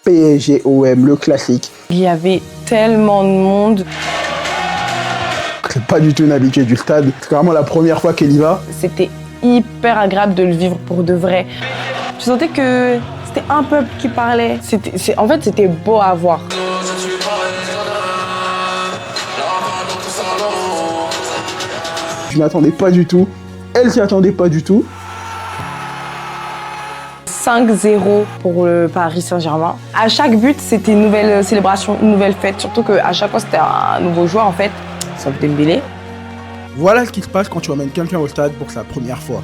PSG-OM, le classique. Il y avait tellement de monde. C'est pas du tout une habituée du stade. C'est vraiment la première fois qu'elle y va. C'était hyper agréable de le vivre pour de vrai. Je sentais que c'était un peuple qui parlait. En fait, c'était beau à voir. Je m'y attendais pas du tout. Elle s'y attendait pas du tout. 5-0 pour le Paris Saint-Germain. À chaque but, c'était une nouvelle célébration, une nouvelle fête. Surtout qu'à chaque fois, c'était un nouveau joueur, en fait, sauf Dembélé. Voilà ce qui se passe quand tu emmènes quelqu'un au stade pour sa première fois.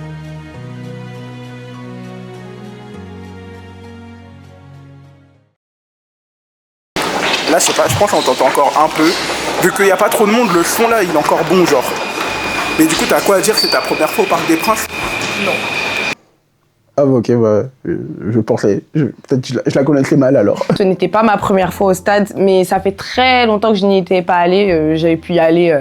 Là, je sais pas, je pense qu'on t'entend encore un peu. Vu qu'il n'y a pas trop de monde, le son là, il est encore bon, genre. Mais du coup, t'as quoi à dire? C'est ta première fois au Parc des Princes? Non. Ah ok, bah, je pensais, peut-être je la connaissais mal alors. Ce n'était pas ma première fois au stade, mais ça fait très longtemps que je n'y étais pas allée. J'avais pu y aller,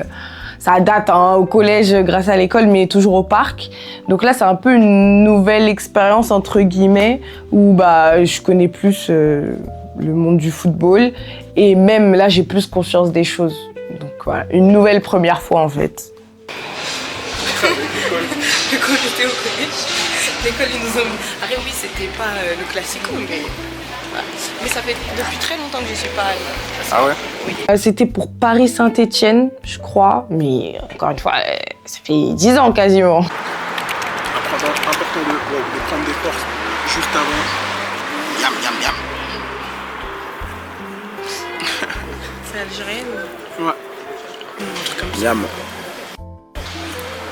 ça date hein, au collège grâce à l'école, mais toujours au parc. Donc là, c'est un peu une nouvelle expérience entre guillemets, où bah, je connais plus le monde du football. Et même là, j'ai plus conscience des choses. Donc voilà, une nouvelle première fois en fait. Du coup, j'étais au collège. L'école, ils nous ont... Après, oui, c'était pas le classico, mais... Voilà. Mais ça fait depuis très longtemps que je suis pas allée. Ah ouais? Oui. C'était pour Paris Saint-Étienne, je crois. Mais encore une fois, ça fait 10 ans quasiment. Important de prendre des forces juste avant. Miam, miam, miam. C'est algérienne ou... Ouais. Un truc comme ça. Miam.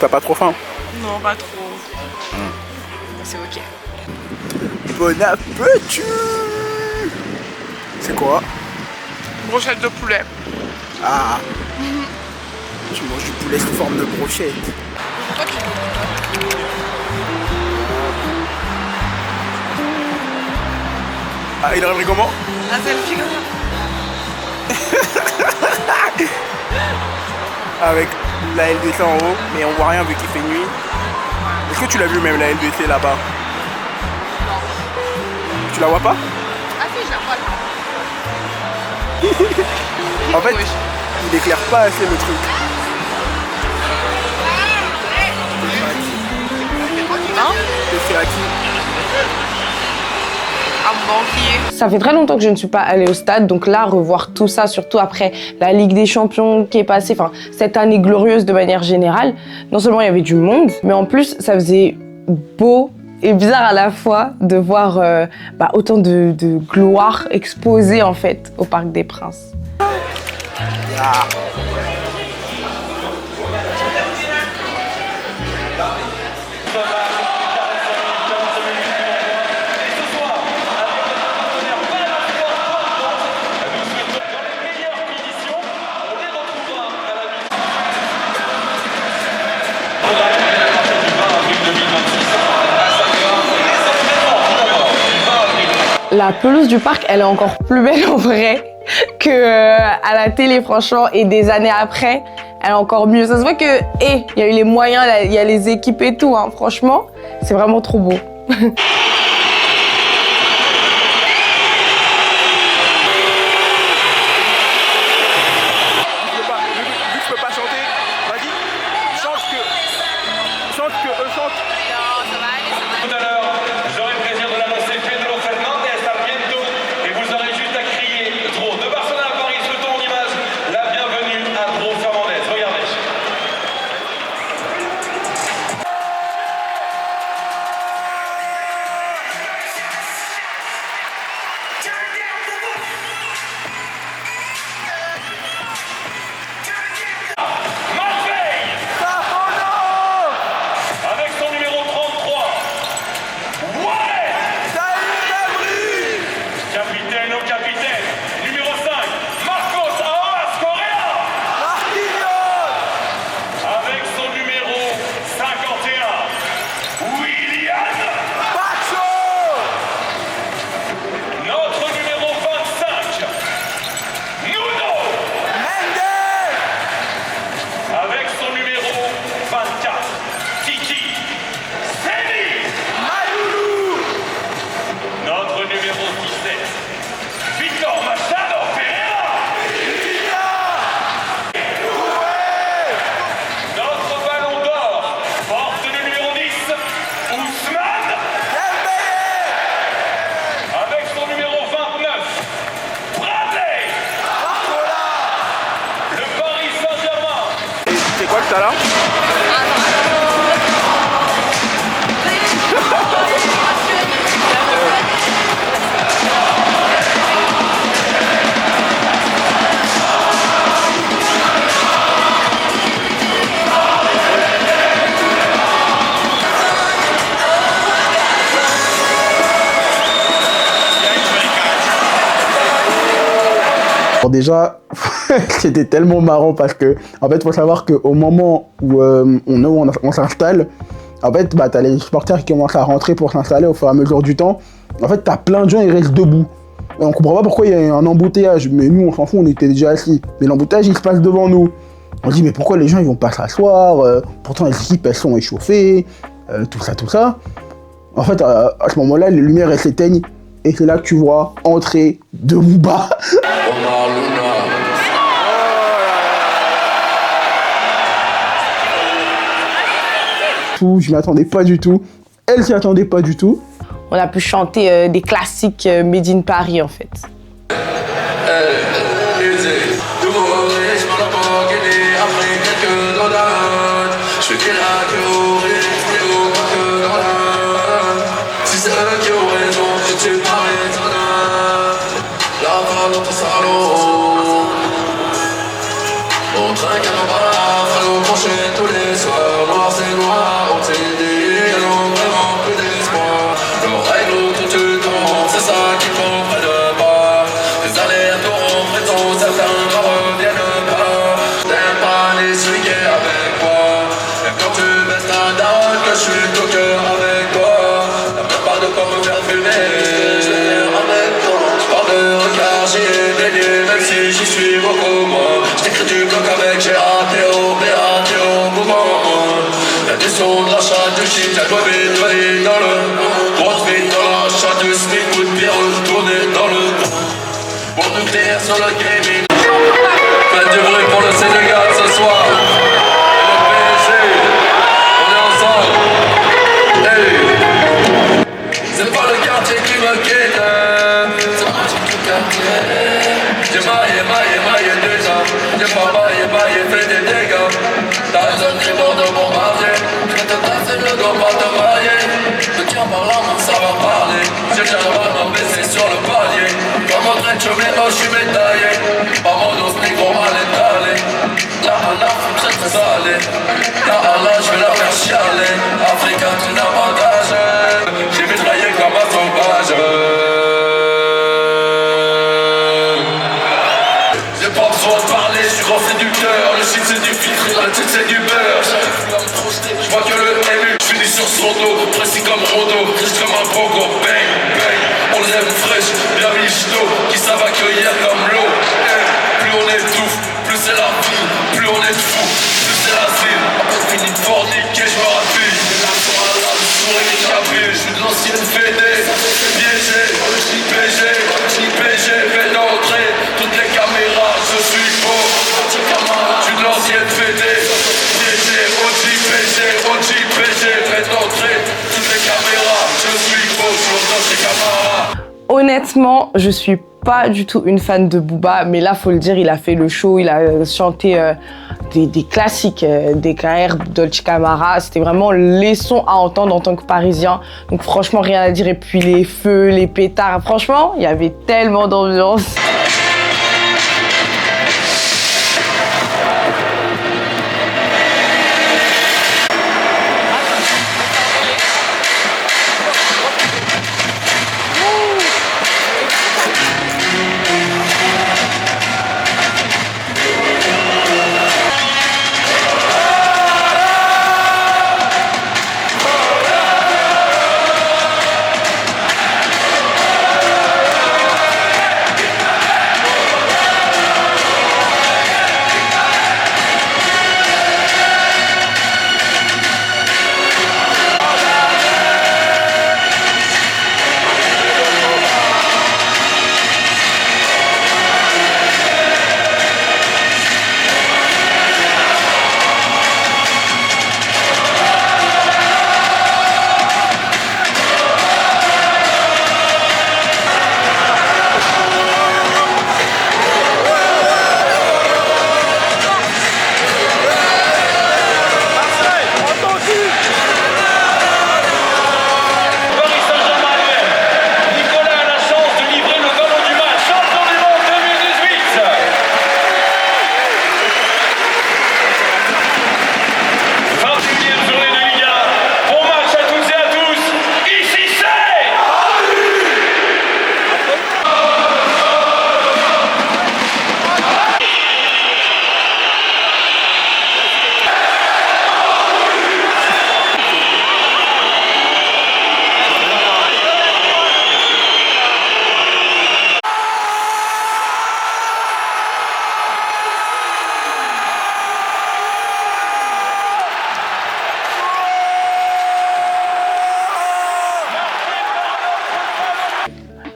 T'as pas trop faim? Non, pas trop. C'est ok. Bon appétit! C'est quoi? Brochette de poulet. Ah! Tu manges du poulet sous forme de brochette. Toi, tu veux Ah, il arrive comment? Ah, c'est le figure. Avec la LDC en haut, mais on voit rien vu qu'il fait nuit. Est-ce que tu l'as vu même la LDC là-bas? Tu la vois pas? Ah si, je la vois là. En fait, il éclaire pas assez le truc. Hein? C'est à qui? Un banquier. Ça fait très longtemps que je ne suis pas allée au stade, donc là, revoir tout ça, surtout après la Ligue des Champions qui est passée, enfin, cette année glorieuse de manière générale, non seulement il y avait du monde, mais en plus, ça faisait beau et bizarre à la fois de voir autant de gloire exposée, en fait, au Parc des Princes. Ah. La pelouse du parc, elle est encore plus belle en vrai que à la télé, franchement, et des années après, elle est encore mieux. Ça se voit que, il y a eu les moyens, il y a les équipes et tout, hein. Franchement, c'est vraiment trop beau. Alors déjà, c'était tellement marrant parce que, en fait, faut savoir qu'au moment où on s'installe, en fait, bah, t'as les supporters qui commencent à rentrer pour s'installer au fur et à mesure du temps. En fait, t'as plein de gens, ils restent debout. Et on comprend pas pourquoi il y a un embouteillage, mais nous, on s'en fout, on était déjà assis. Mais l'embouteillage, il se passe devant nous. On se dit, mais pourquoi les gens, ils vont pas s'asseoir pourtant, les équipes, elles sont échauffées, tout ça. En fait, à ce moment-là, les lumières, elles s'éteignent. Et c'est là que tu vois entrer de Booba. Je m'y attendais pas du tout. Elle s'y attendait pas du tout. On a pu chanter des classiques Made in Paris en fait. Tous les soirs, noir c'est noir, on s'est dit, elles ont vraiment plus d'espoir. Leurs règles tout le temps, c'est ça qui comprennent pas. Les allers-retours en prison, certains ne reviennent pas. T'aimes pas les suyer avec moi. Et quand tu baisses ta daronne, que je suis au cœur avec toi. T'as même pas de quoi me faire fumer, je vais faire avec toi. Par de regard, j'y ai baigné, même si j'y suis beaucoup moins. J't'écris du coq avec G.A.T.O. La question de l'achat de shit, elle doit vite dans le droite vite dans l'achat de smic, coup de pierre retourner dans le pour nucléaire sur le gaming. Faites du bruit pour le Sénégal ce soir. Le PSG, on est ensemble. Hey. C'est pas le quartier qui me quitte, c'est moi qui te quartier. J'ai maillé déjà. J'ai pas maillé, fait des dégâts. T'as raison, cri pour de bombardier. Je vais te tasser le dos, pas te mailler. Je tiens par la main, ça va parler. J'ai déjà le ballon baissé sur le palier. Comme en train de chômer, oh, je suis médaillé. Pas mon os, négro, mal étalé. La Allah, très très salé. La Allah, je vais la faire chialer. Africa, tu n'as pas d'âge. J'ai mitraillé comme un sauvage. J'ai pas besoin de parler, je suis grand séducteur. Le shit c'est du filtre et la tête c'est du beurre. J'arrive plus à me projeter, je vois que le MU. Je finis sur son dos, précis comme Rondo, riche comme un pogo. Bang, bang, on les aime fraîches, bien michto, qui savent accueillir comme l'eau. Plus on étouffe, plus c'est la vie. Plus on est fou, plus c'est l'asile. Après fini de forniquer, je me rappuie. La soirée là, le sourire est capé. Je suis de l'ancienne fédé, piégé, JPG, fait d'entrée. Toutes les caméras, je suis beau. Je suis de l'ancienne fédé, piégé, OJPG, fait d'entrée. Toutes les caméras, je suis beau. Je suis dans ces caméras. Honnêtement, je suis pas du tout une fan de Booba, mais là, faut le dire, il a fait le show, il a chanté des classiques, des KR, Dolce Camara. C'était vraiment les sons à entendre en tant que Parisien. Donc franchement, rien à dire. Et puis les feux, les pétards, franchement, il y avait tellement d'ambiance.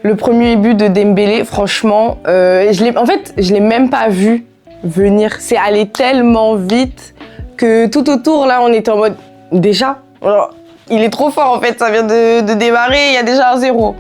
Le premier but de Dembélé, franchement, je l'ai même pas vu venir. C'est allé tellement vite que tout autour, là, on était en mode, déjà, alors, il est trop fort en fait, ça vient de démarrer, il y a déjà un 0.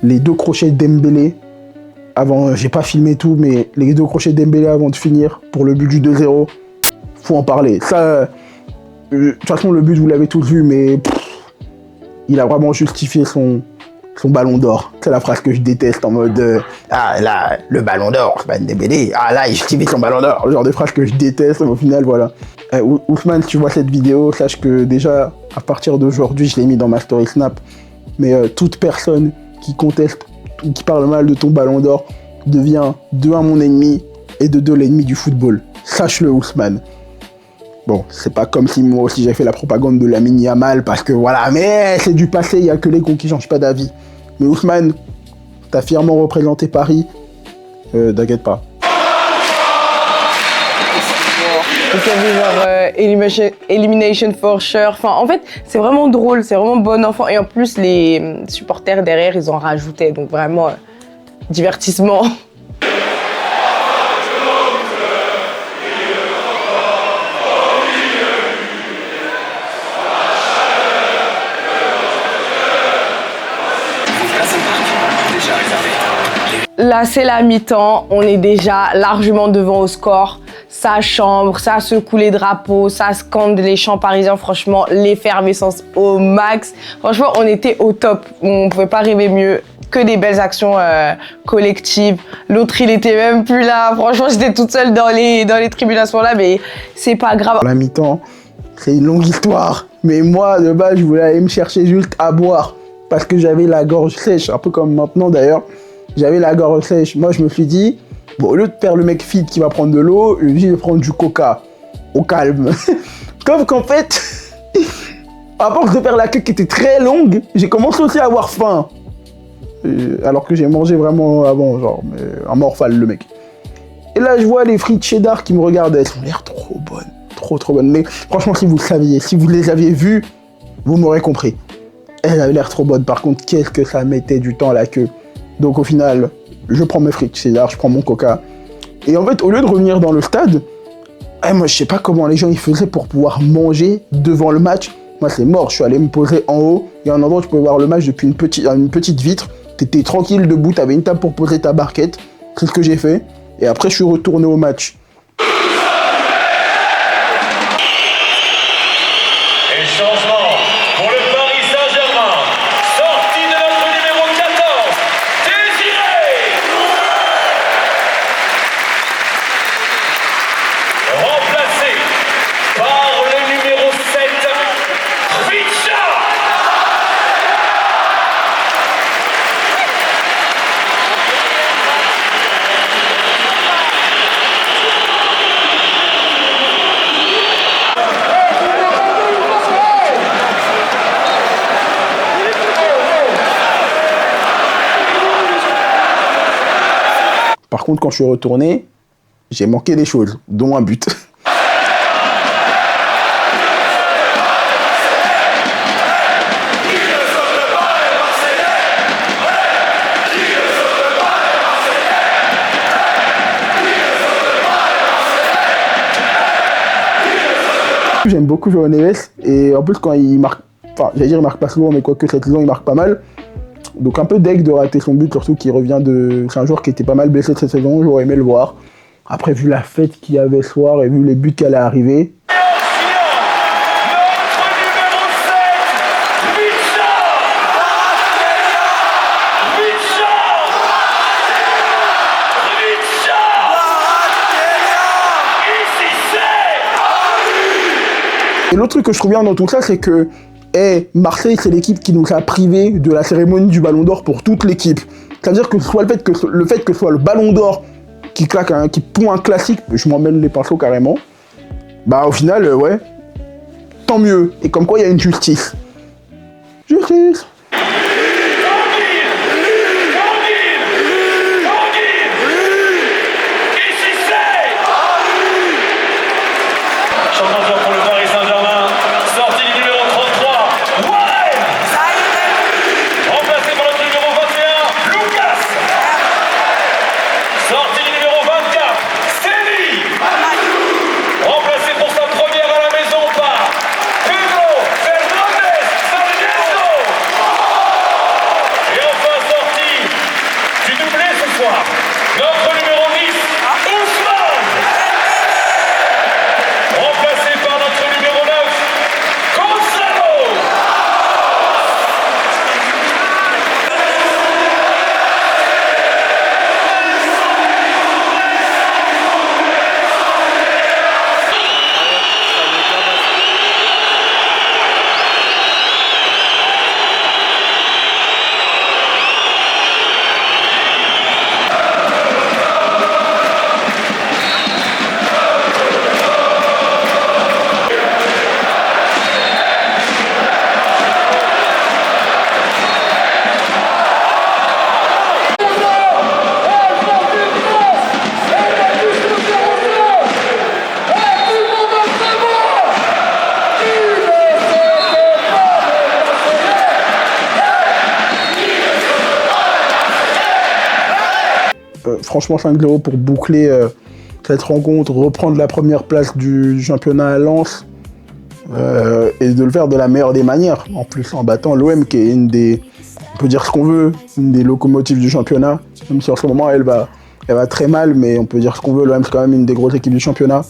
Les 2 crochets Dembélé, avant, j'ai pas filmé tout, mais les 2 crochets Dembélé avant de finir, pour le but du 2-0, faut en parler. Ça, de toute façon, le but, vous l'avez tous vu, mais il a vraiment justifié son ballon d'or. C'est la phrase que je déteste en mode ah là, le ballon d'or, c'est pas Dembélé, ah là, il justifie son ballon d'or. Le genre de phrase que je déteste, mais au final, voilà. Ousmane, si tu vois cette vidéo, sache que déjà, à partir d'aujourd'hui, je l'ai mis dans ma story Snap, mais toute personne qui conteste ou qui parle mal de ton ballon d'or devient de 1 mon ennemi et de 2 l'ennemi du football. Sache-le, Ousmane. Bon, c'est pas comme si moi aussi j'avais fait la propagande de Lamine Yamal parce que voilà, mais c'est du passé, il y a que les cons qui changent pas d'avis. Mais Ousmane, t'as fièrement représenté Paris, t'inquiète pas. Elimination for sure. Enfin, en fait, c'est vraiment drôle, c'est vraiment bon enfant. Et en plus, les supporters derrière, ils en rajoutaient. Donc vraiment, divertissement. Là, c'est la mi-temps. On est déjà largement devant au score. Ça chambre, ça secoue les drapeaux, ça scande les chants parisiens. Franchement, l'effervescence au max. Franchement, on était au top. On pouvait pas rêver mieux. Que des belles actions collectives. L'autre, il était même plus là. Franchement, j'étais toute seule dans les tribunes à ce moment-là, mais c'est pas grave. La mi-temps, c'est une longue histoire. Mais moi, de base, je voulais aller me chercher juste à boire parce que j'avais la gorge sèche, un peu comme maintenant d'ailleurs. J'avais la gorge sèche. Moi, je me suis dit, bon, au lieu de faire le mec fit qui va prendre de l'eau, je vais prendre du coca. Au calme. Comme qu'en fait, à force de faire la queue qui était très longue, j'ai commencé aussi à avoir faim. Alors que j'ai mangé vraiment avant, genre, mais un morphale, le mec. Et là, je vois les frites cheddar qui me regardaient. Elles ont l'air trop bonnes. Trop bonnes. Mais franchement, si vous le saviez, si vous les aviez vues, vous m'aurez compris. Elles avaient l'air trop bonnes. Par contre, qu'est-ce que ça mettait du temps à la queue. Donc au final, je prends mes frites cheddar, je prends mon coca. Et en fait, au lieu de revenir dans le stade, moi je sais pas comment les gens ils faisaient pour pouvoir manger devant le match. Moi c'est mort, je suis allé me poser en haut. Il y a un endroit où tu pouvais voir le match depuis une petite vitre. T'étais tranquille debout, t'avais une table pour poser ta barquette. C'est ce que j'ai fait. Et après je suis retourné au match. Et changement pour le Paris Saint-Germain. Sortie de notre numéro 14, Désiré. Remplacé par le numéro 7, Richa. Par contre, quand je suis retourné, j'ai manqué des choses, dont un but. J'aime beaucoup João Neves, et en plus quand il marque, enfin j'allais dire il marque pas souvent, mais quoique cette saison il marque pas mal. Donc un peu deg de rater son but, surtout qu'il revient de... C'est un joueur qui était pas mal blessé cette saison, j'aurais aimé le voir. Après, vu la fête qu'il y avait ce soir et vu les buts qu'elle est arrivée... Et l'autre truc que je trouve bien dans tout ça, c'est que Marseille, c'est l'équipe qui nous a privés de la cérémonie du Ballon d'Or pour toute l'équipe. C'est-à-dire que soit le fait que ce soit le Ballon d'Or qui pond un classique, je m'en mêle les pinceaux carrément, bah au final, ouais, tant mieux. Et comme quoi, il y a une justice. Justice. Chanteur pour le Paris Saint-Germain, sortie du numéro 33, Warren. Remplacé par le numéro 21, Lucas. Sortie du numéro 24, Séville. Remplacé pour sa première à la maison par Pedro Fernandez Sarmiento. Et enfin sortie du doublé ce soir, notre numéro 10, Ousmane. Remplacé par notre numéro 9, Gonzalo. Franchement, 5-0 pour boucler cette rencontre, reprendre la première place du championnat à Lens et de le faire de la meilleure des manières. En plus, en battant l'OM qui est une des, on peut dire ce qu'on veut, une des locomotives du championnat. Même si en ce moment elle va très mal, mais on peut dire ce qu'on veut. L'OM c'est quand même une des grosses équipes du championnat.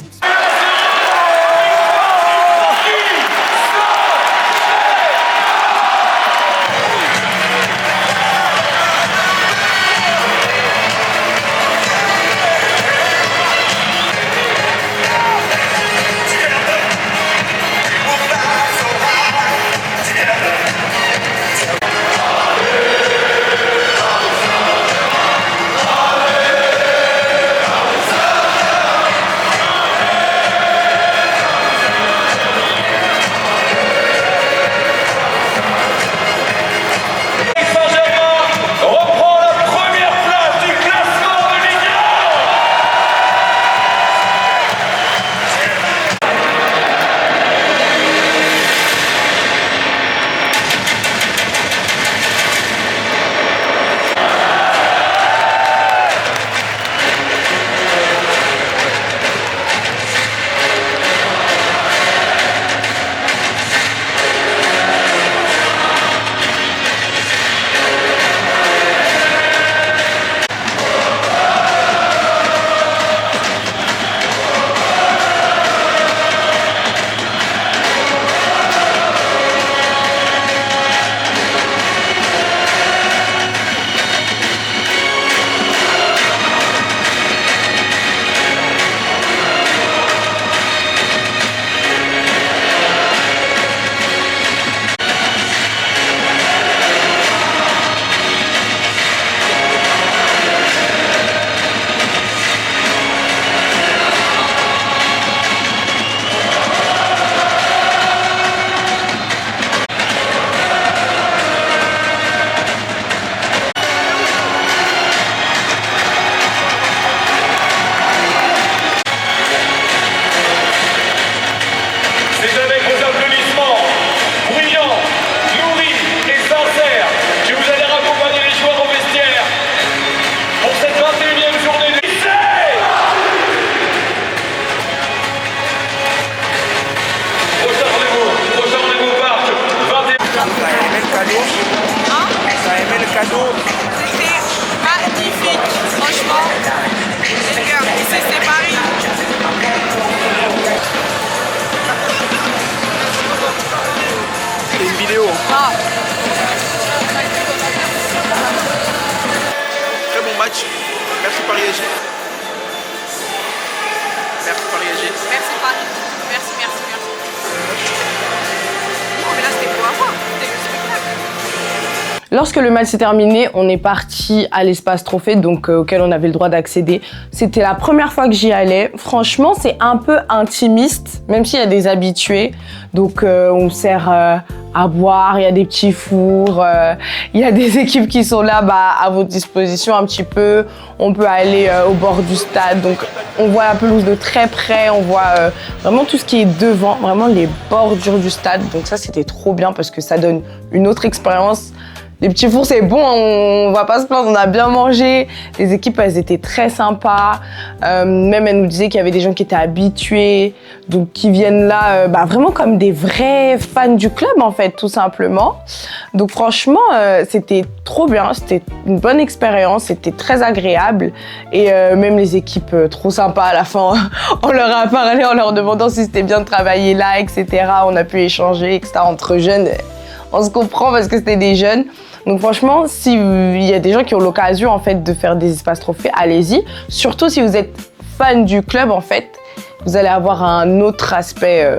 match. Merci Paris-SG. Merci Paris-SG. Merci Paris. Merci. Lorsque le match s'est terminé, on est parti à l'espace trophée, donc auquel on avait le droit d'accéder. C'était la première fois que j'y allais. Franchement, c'est un peu intimiste, même s'il y a des habitués. Donc on sert à boire, il y a des petits fours, il y a des équipes qui sont là à votre disposition un petit peu. On peut aller au bord du stade, donc on voit la pelouse de très près, on voit vraiment tout ce qui est devant, vraiment les bordures du stade. Donc ça, c'était trop bien parce que ça donne une autre expérience. Les petits fours, c'est bon, on va pas se plaindre, on a bien mangé. Les équipes, elles étaient très sympas. Même, elles nous disaient qu'il y avait des gens qui étaient habitués, donc qui viennent là vraiment comme des vrais fans du club, en fait, tout simplement. Donc franchement, c'était trop bien, c'était une bonne expérience, c'était très agréable. Et même les équipes, trop sympas à la fin, on leur a parlé en leur demandant si c'était bien de travailler là, etc. On a pu échanger, etc. Entre jeunes. On se comprend parce que c'était des jeunes. Donc franchement, s'il y a des gens qui ont l'occasion en fait de faire des espaces trophées, allez-y. Surtout si vous êtes fan du club en fait, vous allez avoir un autre aspect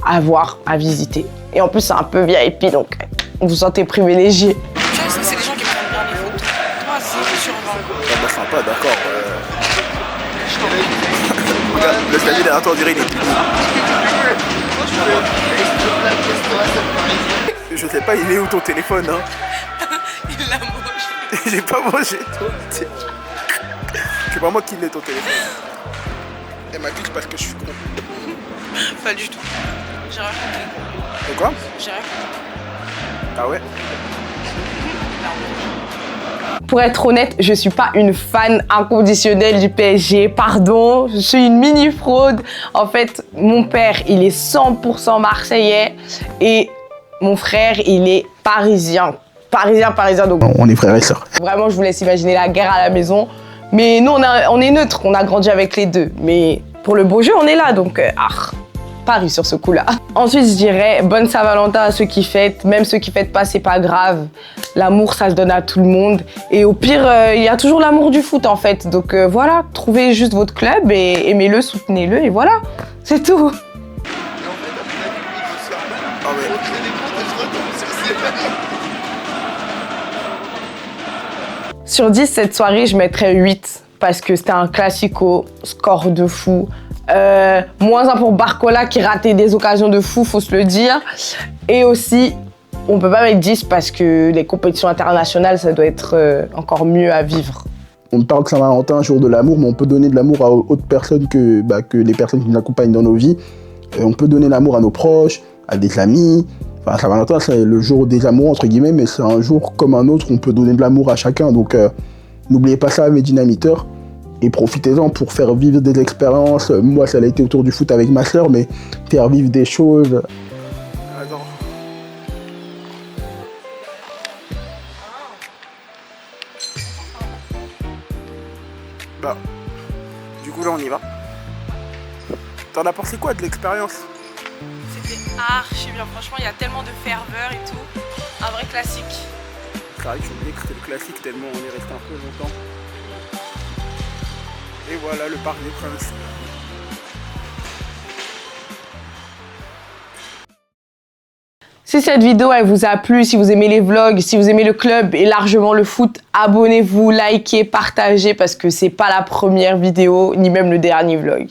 à voir, à visiter. Et en plus, c'est un peu VIP, donc vous vous sentez privilégié. Tu vois, ça, c'est les gens qui prennent bien les photos. Toi, c'est sur 20. Bah sympa, d'accord. Regarde, le stade derrière toi, on dirait il est plus beau. Je sais pas, il est où ton téléphone, hein? Il l'a mangé. J'ai pas mangé, toi. C'est pas moi qui l'ai ton téléphone. Elle m'a dit que parce que je suis con. Pas du tout. J'ai rien compris. De quoi? J'ai rien compris. Ah ouais? Pour être honnête, je suis pas une fan inconditionnelle du PSG, pardon, je suis une mini fraude. En fait, mon père, il est 100% marseillais et mon frère, il est parisien. Parisien, donc On est frères et sœurs. vraiment, je vous laisse imaginer la guerre à la maison. Mais nous, on est neutre, on a grandi avec les deux. Mais pour le beau jeu, on est là, donc Paris sur ce coup-là. Ensuite, je dirais bonne Saint-Valentin à ceux qui fêtent. Même ceux qui fêtent pas, c'est pas grave. L'amour, ça se donne à tout le monde. Et au pire, il y a toujours l'amour du foot, en fait. Donc voilà, trouvez juste votre club et aimez-le, soutenez-le, et voilà. C'est tout. Ah ouais. Sur 10, cette soirée, je mettrais 8 parce que c'était un classico, score de fou. Moins 1 pour Barcola qui ratait des occasions de fou, faut se le dire. Et aussi, on peut pas mettre 10 parce que les compétitions internationales, ça doit être encore mieux à vivre. On parle de Saint-Valentin, jour de l'amour, mais on peut donner de l'amour à autres personnes que les personnes qui nous accompagnent dans nos vies. On peut donner l'amour à nos proches, à des amis. Enfin, Saint-Valentin, c'est le jour des amours, entre guillemets, mais c'est un jour comme un autre, on peut donner de l'amour à chacun. Donc, n'oubliez pas ça, mes dynamiteurs. Et profitez-en pour faire vivre des expériences. Moi, ça a été autour du foot avec ma sœur, mais faire vivre des choses. Attends. Bah, du coup là on y va. T'en as pensé quoi de l'expérience? C'était archi bien. Franchement, il y a tellement de ferveur et tout. Un vrai classique. C'est vrai que j'ai oublié que c'était le classique tellement on est resté un peu longtemps. Et voilà le Parc des Princes. Si cette vidéo elle vous a plu, si vous aimez les vlogs, si vous aimez le club et largement le foot, abonnez-vous, likez, partagez parce que c'est pas la première vidéo ni même le dernier vlog.